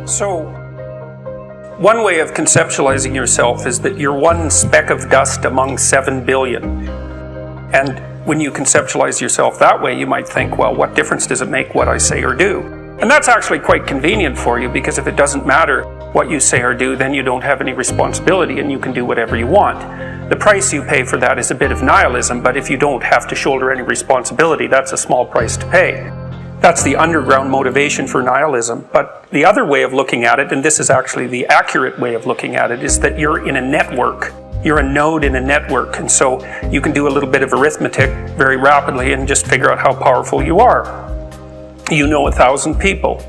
So, one way of conceptualizing yourself is that you're one speck of dust among 7 billion. And when you conceptualize yourself that way, you might think, well, what difference does it make what I say or do? And that's actually quite convenient for you, because if it doesn't matter what you say or do, then you don't have any responsibility and you can do whatever you want. The price you pay for that is a bit of nihilism, but if you don't have to shoulder any responsibility, that's a small price to pay. That's the underground motivation for nihilism. But the other way of looking at it, and this is actually the accurate way of looking at it, is that you're in a network. You're a node in a network, and so you can do a little bit of arithmetic very rapidly and just figure out how powerful you are. You know 1,000 people.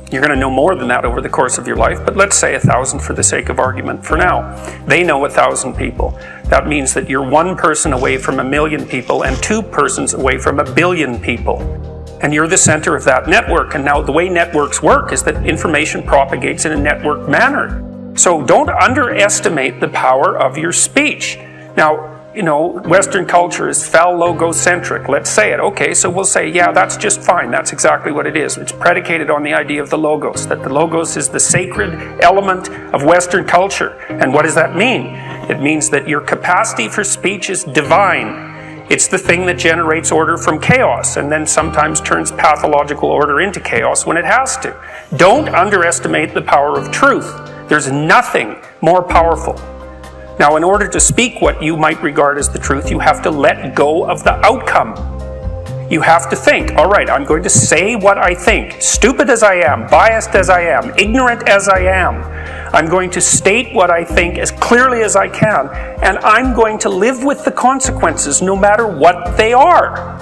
You're going to know more than that over the course of your life, but let's say 1,000 for the sake of argument for now. They know 1,000 people. That means that you're one person away from 1,000,000 people and 2 persons away from 1,000,000,000 people. And you're the center of that network. And now the way networks work is that information propagates in a network manner. So don't underestimate the power of your speech. Now, you know, Western culture is phallogocentric. Let's say it. Okay, so we'll say, yeah, that's just fine. That's exactly what it is. It's predicated on the idea of the logos, that the logos is the sacred element of Western culture. And what does that mean? It means that your capacity for speech is divine. It's the thing that generates order from chaos and then sometimes turns pathological order into chaos when it has to. Don't underestimate the power of truth. There's nothing more powerful. Now, in order to speak what you might regard as the truth, you have to let go of the outcome. You have to think, all right, I'm going to say what I think, stupid as I am, biased as I am, ignorant as I am. I'm going to state what I think as clearly as I can, and I'm going to live with the consequences no matter what they are.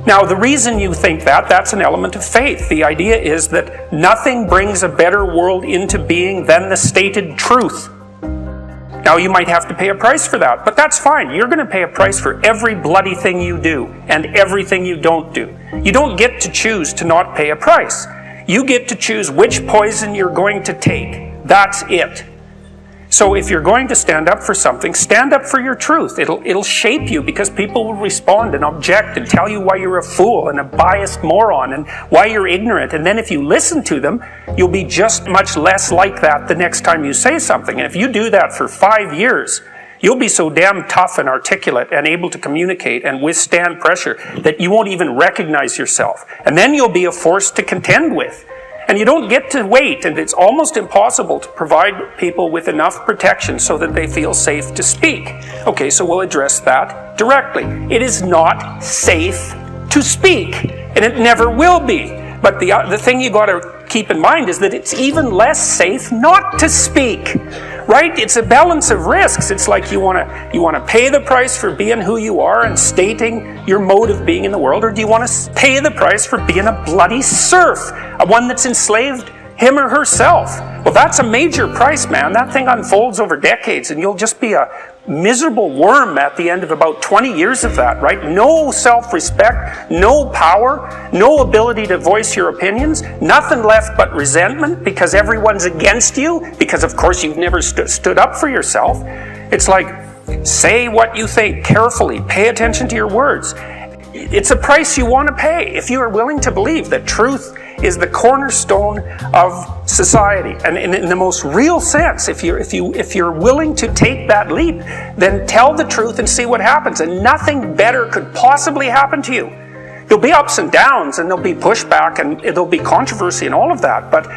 Now, the reason you think that, that's an element of faith. The idea is that nothing brings a better world into being than the stated truth. Now, you might have to pay a price for that, but that's fine. You're going to pay a price for every bloody thing you do and everything you don't do. You don't get to choose to not pay a price. You get to choose which poison you're going to take. That's it. So if you're going to stand up for something, stand up for your truth. It'll shape you, because people will respond and object and tell you why you're a fool and a biased moron and why you're ignorant. And then if you listen to them, you'll be just much less like that the next time you say something. And if you do that for 5 years, you'll be so damn tough and articulate and able to communicate and withstand pressure that you won't even recognize yourself. And then you'll be a force to contend with. And you don't get to wait, and it's almost impossible to provide people with enough protection so that they feel safe to speak. Okay, so we'll address that directly. It is not safe to speak, and it never will be. But the thing you got to keep in mind is that it's even less safe not to speak, right? It's a balance of risks. It's like you want to pay the price for being who you are and stating your mode of being in the world, or do you want to pay the price for being a bloody serf, one that's enslaved him or herself? Well, that's a major price, man. That thing unfolds over decades, and you'll just be a miserable worm at the end of about 20 years of that, right? No self-respect, no power, no ability to voice your opinions, nothing left but resentment because everyone's against you, because of course you've never stood up for yourself. It's like, say what you think carefully, pay attention to your words. It's a price you want to pay if you are willing to believe that truth is the cornerstone of society. And in the most real sense, if you're willing to take that leap, then tell the truth and see what happens. And nothing better could possibly happen to you. There'll be ups and downs, and there'll be pushback, and there'll be controversy and all of that, but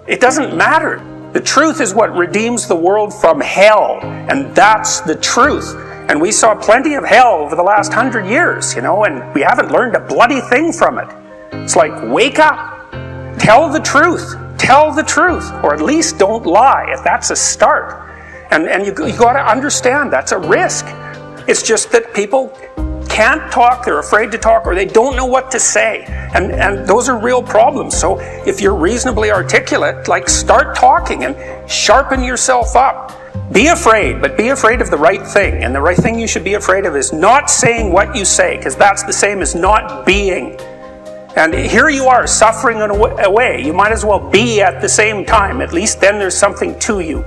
it doesn't matter. The truth is what redeems the world from hell, and that's the truth. And we saw plenty of hell over the last 100 years, you know, and we haven't learned a bloody thing from it. It's like, wake up. Tell the truth. Tell the truth. Or at least don't lie. That's a start. And you got to understand that's a risk. It's just that people can't talk, they're afraid to talk, or they don't know what to say. And those are real problems. So if you're reasonably articulate, like, start talking and sharpen yourself up. Be afraid, but be afraid of the right thing. And the right thing you should be afraid of is not saying what you say, because that's the same as not being. And here you are, suffering away. You might as well be at the same time. At least then there's something to you.